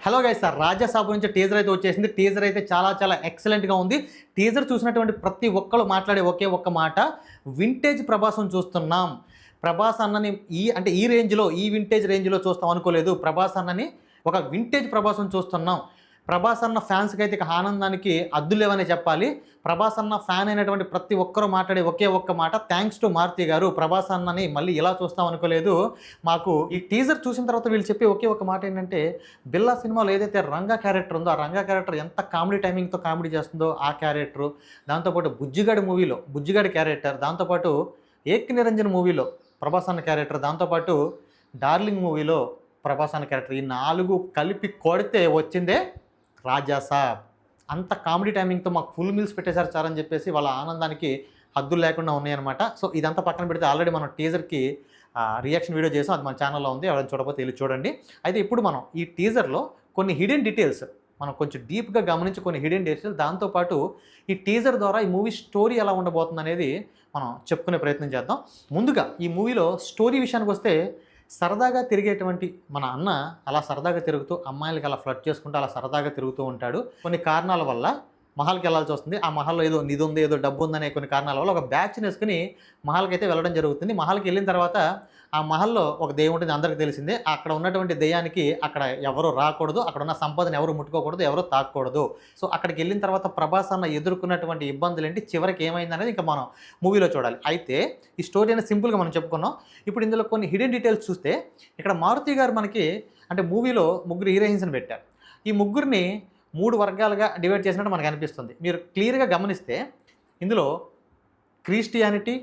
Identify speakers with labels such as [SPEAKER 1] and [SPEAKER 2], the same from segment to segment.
[SPEAKER 1] Hello guys sir, Raja Saab నుంచి teaser అయితే వచ్చేసింది. టీజర్ అయితే చాలా ఎక్సలెంట్గా ఉంది. టీజర్ చూసినటువంటి ప్రతి ఒక్కరు మాట్లాడే ఒకే ఒక్క మాట, వింటేజ్ ప్రభాస్ని చూస్తున్నాం. ప్రభాస్ అన్నని ఈ రేంజ్లో, ఈ వింటేజ్ రేంజ్లో చూస్తాం అనుకోలేదు. ప్రభాస్ అన్నని ఒక వింటేజ్ ప్రభాస్ని చూస్తున్నాం. ప్రభాస్ అన్న ఫ్యాన్స్కి అయితే ఇక ఆనందానికి అద్దులేవనే చెప్పాలి. ప్రభాస్ అన్న ఫ్యాన్ అయినటువంటి ప్రతి ఒక్కరూ మాట్లాడే ఒకే ఒక్క మాట, థ్యాంక్స్ టు మారుతి గారు. ప్రభాస్ అన్నని మళ్ళీ ఇలా చూస్తాం అనుకోలేదు. మాకు ఈ టీజర్ చూసిన తర్వాత వీళ్ళు చెప్పే ఒకే ఒక మాట ఏంటంటే, బిల్లా సినిమాలో ఏదైతే రంగా క్యారెక్టర్ ఉందో, ఆ రంగా క్యారెక్టర్ ఎంత కామెడీ టైమింగ్తో కామెడీ చేస్తుందో ఆ క్యారెక్టరు, దాంతోపాటు బుజ్జిగాడి మూవీలో బుజ్జిగాడి క్యారెక్టర్, దాంతోపాటు ఏక్ నిరంజన్ మూవీలో ప్రభాస్ అన్న క్యారెక్టర్, దాంతోపాటు డార్లింగ్ మూవీలో ప్రభాస్ అన్న క్యారెక్టర్, ఈ 4 కలిపి కొడితే వచ్చిందే రాజాసాబ్. అంత కామెడీ టైమింగ్తో మాకు ఫుల్ మీల్స్ పెట్టేశారు సార్ అని చెప్పేసి వాళ్ళ ఆనందానికి హద్దులు లేకుండా ఉన్నాయన్నమాట. సో ఇదంతా పక్కన పెడితే ఆల్రెడీ మనం టీజర్కి రియాక్షన్ వీడియో చేసాం, అది మన ఛానల్లో ఉంది. ఎవరైనా చూడకపోతే వెళ్ళి చూడండి. అయితే ఇప్పుడు మనం ఈ టీజర్లో కొన్ని హిడెన్ డీటెయిల్స్ మనం కొంచెం డీప్గా గమనించి కొన్ని హిడెన్ డీటెయిల్స్, దాంతోపాటు ఈ టీజర్ ద్వారా ఈ మూవీ స్టోరీ ఎలా ఉండబోతుంది అనేది మనం చెప్పుకునే ప్రయత్నం చేద్దాం. ముందుగా ఈ మూవీలో స్టోరీ విషయానికి వస్తే, సరదాగా తిరిగేటువంటి మన అన్న అలా సరదాగా తిరుగుతూ అమ్మాయిలకి అలా ఫ్లర్ట్ చేసుకుంటూ అలా సరదాగా తిరుగుతూ ఉంటాడు. కొన్ని కారణాల వల్ల మహల్కి వెళ్ళాల్సి వస్తుంది. ఆ మహల్లో ఏదో నిధి ఉంది, ఏదో డబ్బు ఉందనే కొన్ని కారణాల వల్ల ఒక బ్యాచ్ని వేసుకుని మహల్కి అయితే వెళ్ళడం జరుగుతుంది. మహల్కి వెళ్ళిన తర్వాత ఆ మహల్లో ఒక దెయ్యం ఉంటుంది, అందరికీ తెలిసిందే. అక్కడ ఉన్నటువంటి దెయ్యానికి అక్కడ ఎవరు రాకూడదు, అక్కడ ఉన్న సంపదను ఎవరు ముట్టుకోకూడదు, ఎవరు తాకూడదు. సో అక్కడికి వెళ్ళిన తర్వాత ప్రభాస్ అన్న ఎదుర్కొన్నటువంటి ఇబ్బందులు ఏంటి, చివరికి ఏమైంది అనేది ఇంకా మనం మూవీలో చూడాలి. అయితే ఈ స్టోరీ అనేది సింపుల్గా మనం చెప్పుకున్నాం. ఇప్పుడు ఇందులో కొన్ని హిడెన్ డీటెయిల్స్ చూస్తే, ఇక్కడ మారుతి గారు మనకి అంటే మూవీలో 3 హీరోయిన్స్ని పెట్టారు. ఈ ముగ్గురిని 3 వర్గాలుగా డివైడ్ చేసినట్టు మనకు అనిపిస్తుంది. మీరు క్లియర్గా గమనిస్తే ఇందులో క్రిస్టియానిటీ,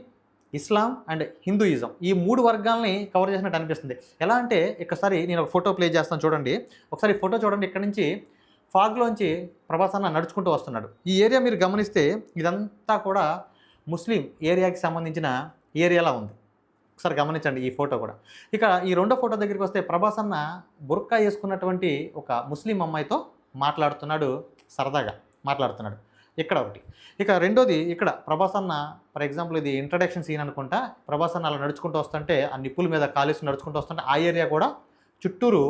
[SPEAKER 1] ఇస్లాం అండ్ హిందూయిజం, ఈ 3 వర్గాలని కవర్ చేసినట్టు అనిపిస్తుంది. ఎలా అంటే ఒకసారి నేను ఒక ఫోటో ప్లే చేస్తాను చూడండి. ఒకసారి ఫోటో చూడండి. ఇక్కడ నుంచి ఫాగ్లోంచి ప్రభాస్ అన్న నడుచుకుంటూ వస్తున్నాడు. ఈ ఏరియా మీరు గమనిస్తే ఇదంతా కూడా ముస్లిం ఏరియాకి సంబంధించిన ఏరియాలా ఉంది. ఒకసారి గమనించండి ఈ ఫోటో కూడా. ఇక ఈ రెండో ఫోటో దగ్గరికి వస్తే ప్రభాస్ అన్న బుర్కా వేసుకున్నటువంటి ఒక ముస్లిం అమ్మాయితో మాట్లాడుతున్నాడు, సరదాగా మాట్లాడుతున్నాడు. ఇక్కడ ఒకటి. ఇక రెండోది, ఇక్కడ ప్రభాస్ అన్న ఫర్ ఎగ్జాంపుల్ ఇది ఇంట్రడక్షన్ సీన్ అనుకుంటా, ప్రభాస్ అన్న అలా నడుచుకుంటూ వస్తుంటే ఆ నిప్పుల మీద కాలేసి నడుచుకుంటూ వస్తుంటే ఆ ఏరియా కూడా చుట్టూరు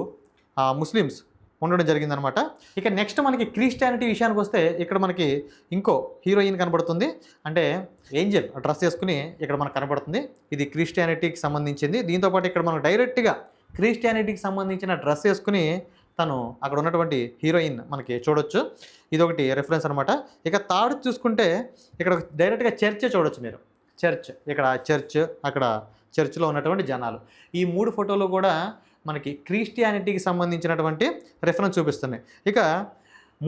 [SPEAKER 1] ముస్లిమ్స్ ఉండడం జరిగిందనమాట. ఇక నెక్స్ట్ మనకి క్రిస్టియానిటీ విషయానికి వస్తే, ఇక్కడ మనకి ఇంకో హీరోయిన్ కనబడుతుంది. అంటే ఏంజెల్ డ్రెస్ వేసుకుని ఇక్కడ మనకు కనబడుతుంది. ఇది క్రిస్టియానిటీకి సంబంధించింది. దీంతోపాటు ఇక్కడ మనం డైరెక్ట్గా క్రిస్టియానిటీకి సంబంధించిన డ్రెస్ వేసుకుని తను అక్కడ ఉన్నటువంటి హీరోయిన్ మనకి చూడొచ్చు. ఇదొకటి రెఫరెన్స్ అనమాట. ఇక థర్డ్ చూసుకుంటే ఇక్కడ డైరెక్ట్గా చర్చే చూడొచ్చు మీరు. చర్చ్, ఇక్కడ చర్చ్, అక్కడ చర్చ్లో ఉన్నటువంటి జనాలు. ఈ 3 ఫోటోలు కూడా మనకి క్రిస్టియానిటీకి సంబంధించినటువంటి రెఫరెన్స్ చూపిస్తున్నాయి. ఇక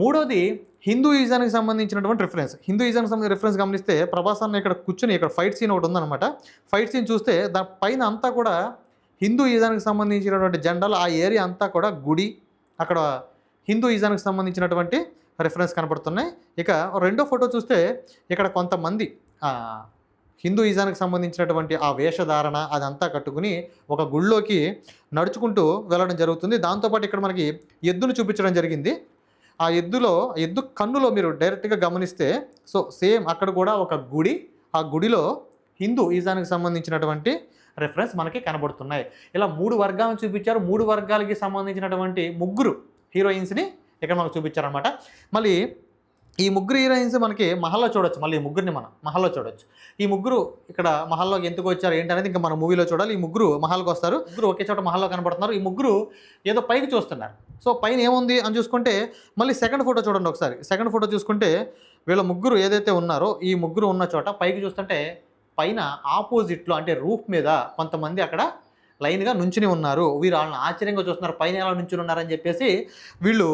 [SPEAKER 1] మూడోది హిందూయిజానికి సంబంధించినటువంటి రిఫరెన్స్. హిందూయిజానికి సంబంధించిన రిఫరెన్స్ గమనిస్తే ప్రభాస్ అన్న ఇక్కడ కూర్చుని ఇక్కడ ఫైట్ సీన్ ఒకటి ఉందన్నమాట. ఫైట్ సీన్ చూస్తే దాని పైన అంతా కూడా హిందూయిజానికి సంబంధించినటువంటి జెండాలు, ఆ ఏరియా అంతా కూడా గుడి, అక్కడ హిందూయిజానికి సంబంధించినటువంటి రిఫరెన్స్ కనపడుతున్నాయి. ఇక రెండో ఫోటో చూస్తే ఇక్కడ కొంతమంది హిందూయిజానికి సంబంధించినటువంటి ఆ వేషధారణ అదంతా కట్టుకుని ఒక గుళ్ళోకి నడుచుకుంటూ వెళ్ళడం జరుగుతుంది. దాంతోపాటు ఇక్కడ మనకి ఎద్దును చూపించడం జరిగింది. ఆ ఎద్దు కన్నులో మీరు డైరెక్ట్గా గమనిస్తే సో సేమ్ అక్కడ కూడా ఒక గుడి, ఆ గుడిలో హిందూయిజానికి సంబంధించినటువంటి రెఫరెన్స్ మనకి కనబడుతున్నాయి. ఇలా 3 వర్గాలను చూపించారు. 3 వర్గాలకి సంబంధించినటువంటి 3 హీరోయిన్స్ని ఇక్కడ మనకు చూపించారనమాట. మళ్ళీ ఈ 3 హీరోయిన్స్ మనకి మహల్లో చూడొచ్చు. మళ్ళీ ఈ 3ని మనం మహల్లో చూడొచ్చు. ఈ 3 ఇక్కడ మహల్లోకి ఎందుకు వచ్చారు ఏంటనేది ఇంకా మనం మూవీలో చూడాలి. ఈ 3 మహల్కి వస్తారు. 3 ఒకే చోట మహల్లో కనబడుతున్నారు. ఈ 3 ఏదో పైకి చూస్తున్నారు. సో పైన ఏముంది అని చూసుకుంటే మళ్ళీ సెకండ్ ఫోటో చూడండి ఒకసారి. సెకండ్ ఫోటో చూసుకుంటే వీళ్ళ 3 ఏదైతే ఉన్నారో ఈ 3 ఉన్న చోట పైకి చూస్తుంటే పైన ఆపోజిట్లో అంటే రూఫ్ మీద కొంతమంది అక్కడ లైన్గా నుంచుని ఉన్నారు. వీరు వాళ్ళని ఆశ్చర్యంగా చూస్తున్నారు. పైన ఎలా నుంచుని ఉన్నారని చెప్పేసి వీళ్ళు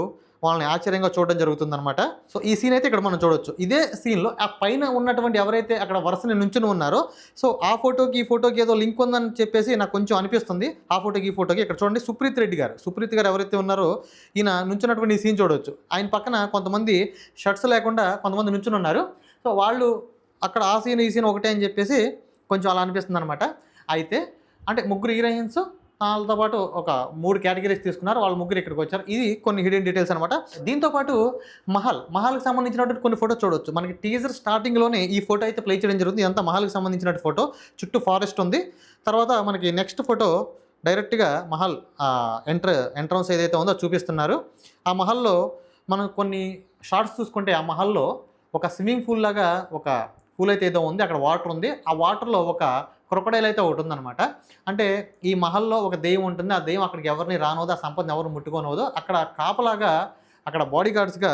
[SPEAKER 1] వాళ్ళని ఆశ్చర్యంగా చూడడం జరుగుతుందన్నమాట. సో ఈ సీన్ అయితే ఇక్కడ మనం చూడొచ్చు. ఇదే సీన్లో ఆ పైన ఉన్నటువంటి ఎవరైతే అక్కడ వరుసని నుంచుని ఉన్నారో సో ఆ ఫోటోకి ఈ ఫోటోకి ఏదో లింక్ ఉందని చెప్పేసి నాకు కొంచెం అనిపిస్తుంది. ఆ ఫోటోకి ఈ ఫోటోకి ఇక్కడ చూడండి సుప్రీత్ రెడ్డి గారు ఎవరైతే ఉన్నారో ఈయన నుంచున్నటువంటి ఈ సీన్ చూడవచ్చు. ఆయన పక్కన కొంతమంది షర్ట్స్ లేకుండా కొంతమంది నుంచుని ఉన్నారు. సో వాళ్ళు అక్కడ ఆ సీన్ ఈ సీన్ ఒకటే అని చెప్పేసి కొంచెం అలా అనిపిస్తుంది అనమాట. అయితే అంటే 3 హీరోయిన్స్ వాళ్ళతో పాటు ఒక 3 కేటగిరీస్ తీసుకున్నారు. వాళ్ళు 3 ఇక్కడికి వచ్చారు. ఇది కొన్ని హిడెన్ డీటెయిల్స్ అనమాట. దీంతోపాటు మహల్కి సంబంధించినటువంటి కొన్ని ఫోటో చూడవచ్చు. మనకి టీజర్ స్టార్టింగ్లోనే ఈ ఫోటో అయితే ప్లే చేయడం జరుగుతుంది. ఇదంతా మహల్కి సంబంధించిన ఫోటో. చుట్టూ ఫారెస్ట్ ఉంది. తర్వాత మనకి నెక్స్ట్ ఫోటో డైరెక్ట్గా మహల్ ఎంట్రన్స్ ఏదైతే ఉందో చూపిస్తున్నారు. ఆ మహల్లో మనం కొన్ని షార్ట్స్ చూసుకుంటే ఆ మహల్లో ఒక స్విమ్మింగ్ పూల్ లాగా ఒక పూల్ అయితే ఏదో ఉంది, అక్కడ వాటర్ ఉంది. ఆ వాటర్లో ఒక క్రొకడైల్ అయితే ఒకటి ఉందన్నమాట. అంటే ఈ మహల్లో ఒక దెయ్యం ఉంటుంది, ఆ దెయ్యం అక్కడికి ఎవరిని రానోదు, ఆ సంపదను ఎవరు ముట్టుకోనవదు. అక్కడ కాపలాగా అక్కడ బాడీ గార్డ్స్గా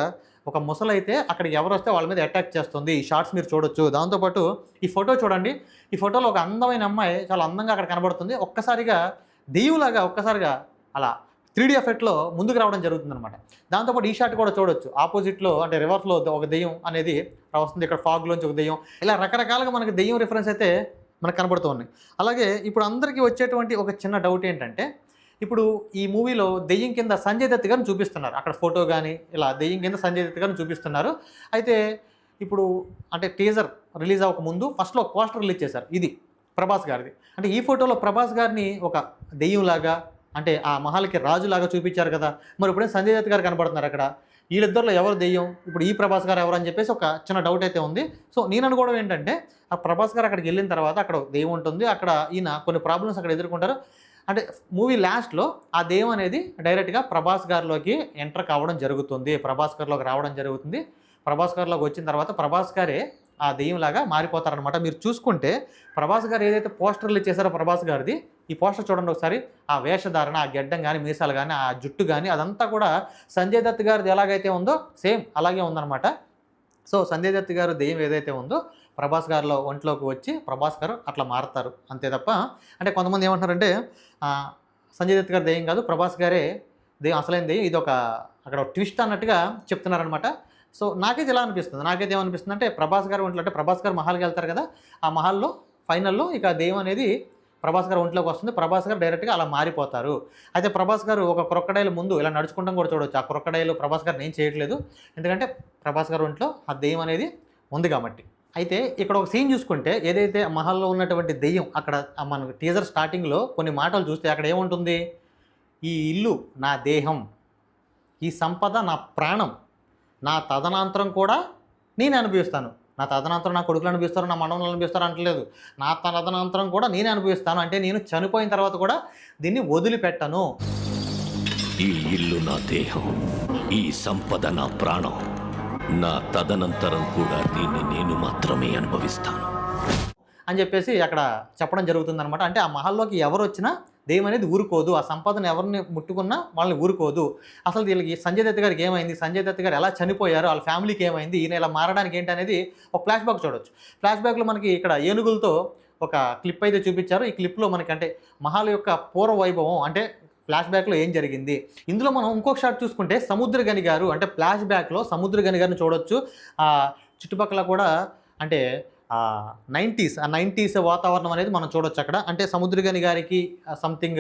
[SPEAKER 1] ఒక ముసలైతే అక్కడికి ఎవరు వస్తే వాళ్ళ మీద అటాక్ చేస్తుంది. ఈ షార్ట్స్ మీరు చూడొచ్చు. దాంతోపాటు ఈ ఫోటో చూడండి. ఈ ఫోటోలో ఒక అందమైన అమ్మాయి చాలా అందంగా అక్కడ కనబడుతుంది. ఒక్కసారిగా దెయ్యంలాగా ఒక్కసారిగా అలా 3D ఎఫెక్ట్‌లో ముందుకు రావడం జరుగుతుందనమాట. దాంతోపాటు ఈ షాట్ కూడా చూడొచ్చు. ఆపోజిట్‌లో అంటే రివర్స్‌లో ఒక దెయ్యం అనేది వస్తుంది. ఇక్కడ ఫాగ్‌లోంచి ఒక దెయ్యం. ఇలా రకరకాలుగా మనకి దెయ్యం రిఫరెన్స్ అయితే మనకు కనబడుతూ ఉన్నాయి. అలాగే ఇప్పుడు అందరికీ వచ్చేటువంటి ఒక చిన్న డౌట్ ఏంటంటే, ఇప్పుడు ఈ మూవీలో దెయ్యం కింద సంజయ్ దత్ గారిని చూపిస్తున్నారు. అక్కడ ఫోటో గాని ఇలా దెయ్యం కింద సంజయ్ దత్ గారిని చూపిస్తున్నారు. అయితే ఇప్పుడు అంటే టీజర్ రిలీజ్ అవ్వక ముందు ఫస్ట్‌లో పోస్టర్ రిలీజ్ చేశారు. ఇది ప్రభాస్ గారిది. అంటే ఈ ఫోటోలో ప్రభాస్ గారిని ఒక దెయ్యంలాగా అంటే ఆ మహల్‌కి రాజులాగా చూపించారు కదా! మరి ఇప్పుడేమో సంజయ్ దత్ గారు కనపడుతున్నారు అక్కడ. వీళ్ళిద్దరిలో ఎవరు దెయ్యం? ఇప్పుడు ఈ ప్రభాస్ గారు ఎవరు అని చెప్పేసి ఒక చిన్న డౌట్ అయితే ఉంది. సో నేను అనుకోవడం ఏంటంటే, ఆ ప్రభాస్ గారు అక్కడికి వెళ్ళిన తర్వాత అక్కడ ఒక దెయ్యం ఉంటుంది. అక్కడ ఈయన కొన్ని ప్రాబ్లమ్స్ అక్కడ ఎదుర్కొంటారు. అంటే మూవీ లాస్ట్‌లో ఆ దెయ్యం అనేది డైరెక్ట్‌గా ప్రభాస్ గారిలోకి ఎంటర్ కావడం జరుగుతుంది. ప్రభాస్ గారిలోకి రావడం జరుగుతుంది. ప్రభాస్ గారిలోకి వచ్చిన తర్వాత ప్రభాస్ గారే ఆ దెయ్యంలాగా మారిపోతారనమాట. మీరు చూసుకుంటే ప్రభాస్ గారు ఏదైతే పోస్టర్ రిలీజ్ చేశారో ప్రభాస్ గారిది, ఈ పోస్టర్ చూడండి ఒకసారి. ఆ వేషధారణ, ఆ గెడ్డం గాని, మీసాలు గాని, ఆ జుట్టు గాని అదంతా కూడా సంజయ్ దత్ గారిది ఎలాగైతే ఉందో సేమ్ అలాగే ఉందనమాట. సో సంజయ్ దత్ గారు దెయ్యం ఏదైతే ఉందో ప్రభాస్ గారిలో ఒంట్లోకి వచ్చి ప్రభాస్ గారు అట్లా మారతారు. అంతే తప్ప అంటే కొంతమంది ఏమంటున్నారంటే సంజయ్ దత్ గారు దెయ్యం కాదు, ప్రభాస్ గారే దెయ్యం, అసలైన దెయ్యం. ఇదొక అక్కడ ట్విస్ట్ అన్నట్టుగా చెప్తున్నారనమాట. సో నాకైతే ఇలా అనిపిస్తుంది. నాకైతే ఏమనిపిస్తుందంటే ప్రభాస్ గారు ఒంట్లో అంటే ప్రభాస్ గారు మహల్‌కి వెళ్తారు కదా! ఆ మహల్‌లో ఫైనల్‌లో ఇక దెయ్యం అనేది ప్రభాస్ గారు ఒంట్లోకి వస్తుంది. ప్రభాస్ గారు డైరెక్ట్‌గా అలా మారిపోతారు. అయితే ప్రభాస్ గారు ఒక క్రొకడైల్ ముందు ఇలా నడుచుకుంటం కూడా చూడొచ్చు. ఆ క్రొకడైల్ ప్రభాస్ గారిని ఏం చేయట్లేదు. ఎందుకంటే ప్రభాస్ గారి ఒంట్లో ఆ దెయ్యం అనేది ఉంది కాబట్టి. అయితే ఇక్కడ ఒక సీన్ చూసుకుంటే ఏదైతే మహల్‌లో ఉన్నటువంటి దెయ్యం అక్కడ మనకు టీజర్ స్టార్టింగ్‌లో కొన్ని మాటలు చూస్తే అక్కడ ఏముంటుంది? ఈ ఇల్లు నా దేహం, ఈ సంపద నా ప్రాణం, నా తదనంతరం కూడా నేనే అనుభవిస్తాను. నా తదనంతరం నా కొడుకులు అనుభవిస్తారు, నా మనవళ్ళు అనుభవిస్తారు అంటలేదు. నా తదనంతరం కూడా నేనే అనుభవిస్తాను. అంటే నేను చనిపోయిన తర్వాత కూడా దీన్ని వదిలిపెట్టను.
[SPEAKER 2] ఈ ఇల్లు నా దేహం, ఈ సంపద నా ప్రాణం, నా తదనంతరం కూడా దీన్ని నేను మాత్రమే అనుభవిస్తాను
[SPEAKER 1] అని చెప్పేసి అక్కడ చెప్పడం జరుగుతుందనమాట. అంటే ఆ మహల్లోకి ఎవరు వచ్చినా దెయ్యం అనేది ఊరుకోదు. ఆ సంపదను ఎవరిని ముట్టుకున్నా వాళ్ళని ఊరుకోదు. అసలు వీళ్ళకి సంజయ్ దత్ గారికి ఏమైంది? సంజయ్ దత్ గారు ఎలా చనిపోయారు? వాళ్ళ ఫ్యామిలీకి ఏమైంది? ఈయన ఇలా మారడానికి ఏంటి అనేది ఒక ఫ్లాష్ బ్యాక్ చూడొచ్చు. ఫ్లాష్ బ్యాక్‌లో మనకి ఇక్కడ ఏనుగులతో ఒక క్లిప్ అయితే చూపించారు. ఈ క్లిప్‌లో మనకి అంటే మహల్ యొక్క పూర్వ వైభవం అంటే ఫ్లాష్ బ్యాక్‌లో ఏం జరిగింది? ఇందులో మనం ఇంకొక షాట్ చూసుకుంటే సముద్రగని గారు అంటే ఫ్లాష్ బ్యాక్‌లో సముద్రగని గారిని చూడొచ్చు. చుట్టుపక్కల కూడా అంటే 90s వాతావరణం అనేది మనం చూడొచ్చు అక్కడ. అంటే సముద్రగని గారికి సంథింగ్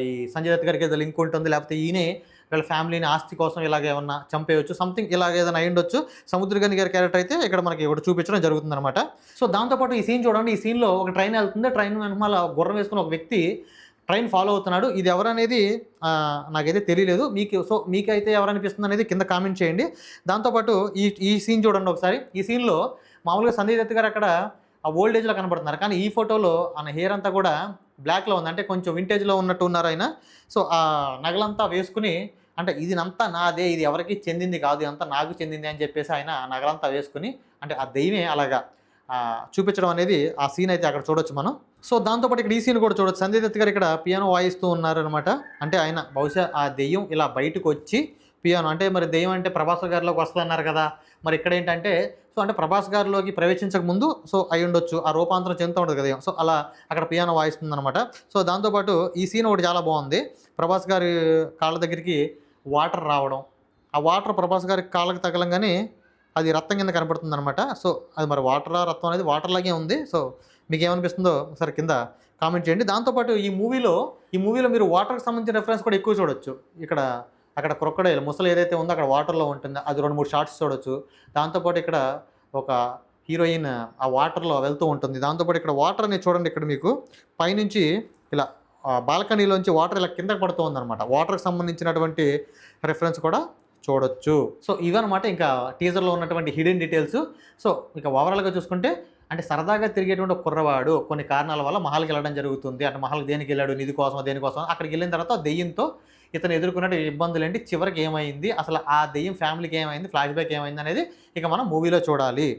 [SPEAKER 1] ఈ సంజయ్ దత్ గారికి ఏదో లింక్ ఉంటుంది. లేకపోతే ఈయనే వీళ్ళ ఫ్యామిలీని ఆస్తి కోసం ఇలాగ ఏమన్నా చంపేయొచ్చు. సంథింగ్ ఇలాగ ఏదైనా అయ్యుండొచ్చు. సముద్రగని గారి క్యారెక్టర్ అయితే ఇక్కడ మనకి ఒకటి చూపించడం జరుగుతుందనమాట. సో దాంతోపాటు ఈ సీన్ చూడండి. ఈ సీన్‌లో ఒక ట్రైన్ వెళ్తుంది. ట్రైన్ వెనకాల గుర్రం వేసుకుని ఒక వ్యక్తి ట్రైన్ ఫాలో అవుతున్నాడు. ఇది ఎవరనేది నాకైతే తెలియలేదు. మీకైతే ఎవరనిపిస్తుంది అనేది కింద కామెంట్ చేయండి. దాంతోపాటు ఈ సీన్ చూడండి ఒకసారి. ఈ సీన్‌లో మామూలుగా సంజయ్ దత్ గారు అక్కడ ఆ ఓల్డ్ ఏజ్‌లో కనబడుతున్నారు. కానీ ఈ ఫోటోలో ఆయన హెయిర్ అంతా కూడా బ్లాక్‌లో ఉంది. అంటే కొంచెం వింటేజ్‌లో ఉన్నట్టు ఉన్నారు ఆయన. సో ఆ నగలంతా వేసుకుని అంటే ఇదంతా నాదే, ఇది ఎవరికీ చెందింది కాదు, ఇదంతా నాకు చెందింది అని చెప్పేసి ఆయన ఆ నగలంతా వేసుకుని అంటే ఆ దెయ్యమే అలాగా చూపించడం అనేది ఆ సీన్ అయితే అక్కడ చూడొచ్చు మనం. సో దాంతోపాటు ఇక్కడ ఈ సీన్ కూడా చూడొచ్చు. సంజయ్ దత్ గారు ఇక్కడ పియానో వాయిస్తూ ఉన్నారనమాట. అంటే ఆయన బహుశా ఆ దెయ్యం ఇలా బయటకు వచ్చి పియానో అంటే మరి దెయ్యం అంటే ప్రభాస్ గారిలోకి వస్తుందన్నారు కదా! మరి ఇక్కడ ఏంటంటే సో అంటే ప్రభాస్ గారిలోకి ప్రవేశించక ముందు సో అయ్యుండొచ్చు. ఆ రూపాంతరం చెందుతూ ఉంటుంది కదా! సో అలా అక్కడ పియానో వాయిస్తుందనమాట. సో దాంతోపాటు ఈ సీన్ ఒకటి చాలా బాగుంది. ప్రభాస్ గారి కాళ్ళ దగ్గరికి వాటర్ రావడం. ఆ వాటర్ ప్రభాస్ గారి కాళ్ళకి తగలంగానే అది రక్తం కింద కనపడుతుందనమాట. సో అది మరి వాటరా రక్తం అనేది వాటర్ లాగే ఉంది. సో మీకేమనిపిస్తుందో ఒకసారి కింద కామెంట్ చేయండి. దాంతోపాటు ఈ మూవీలో మీరు వాటర్‌కి సంబంధించిన రిఫరెన్స్ కూడా ఎక్కువ చూడొచ్చు. అక్కడ క్రొకడైల్ ముసలి ఏదైతే ఉందో అక్కడ వాటర్‌లో ఉంటుందో అది 2, 3 షాట్స్ చూడొచ్చు. దాంతోపాటు ఇక్కడ ఒక హీరోయిన్ ఆ వాటర్‌లో వెళ్తూ ఉంటుంది. దాంతోపాటు ఇక్కడ వాటర్ అనేది చూడండి. ఇక్కడ మీకు పైనుంచి ఇలా బాల్కనీలోంచి వాటర్ ఇలా కిందకి పడుతూ ఉందనమాట. వాటర్‌కి సంబంధించినటువంటి రిఫరెన్స్ కూడా చూడొచ్చు. సో ఇవన్నమాట ఇంకా టీజర్‌లో ఉన్నటువంటి హిడెన్ డీటెయిల్స్. సో ఇక ఓవరాల్‌గా చూసుకుంటే అంటే సరదాగా తిరిగేటువంటి ఒక కుర్రవాడు కొన్ని కారణాల వల్ల మహల్కి వెళ్ళడం జరుగుతుంది. అంటే మహల్కి దేనికి వెళ్ళాడు, నిధి కోసం దేనికోసం అక్కడికి వెళ్ళిన తర్వాత దెయ్యంతో ఇతను ఎదుర్కొన్న ఇబ్బందులు ఏంటి, చివరికి ఏమైంది, అసలు ఆ దెయ్యం ఫ్యామిలీకి ఏమైంది, ఫ్లాష్ బ్యాక్ ఏమైంది అనేది ఇక మనం మూవీలో చూడాలి.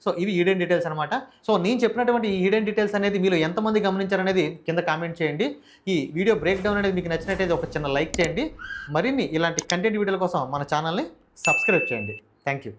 [SPEAKER 1] సో ఇవి హిడెన్ డీటెయిల్స్ అనమాట. సో నేను చెప్పినటువంటి ఈ హిడెన్ డీటెయిల్స్ అనేది మీలో ఎంతమంది గమనించారనేది కింద కామెంట్ చేయండి. ఈ వీడియో బ్రేక్ డౌన్ అనేది మీకు నచ్చినట్టయితే ఒక చిన్న లైక్ చేయండి. మరిన్ని ఇలాంటి కంటెంట్ వీడియోల కోసం మన ఛానల్ని సబ్స్క్రైబ్ చేయండి. Thank you.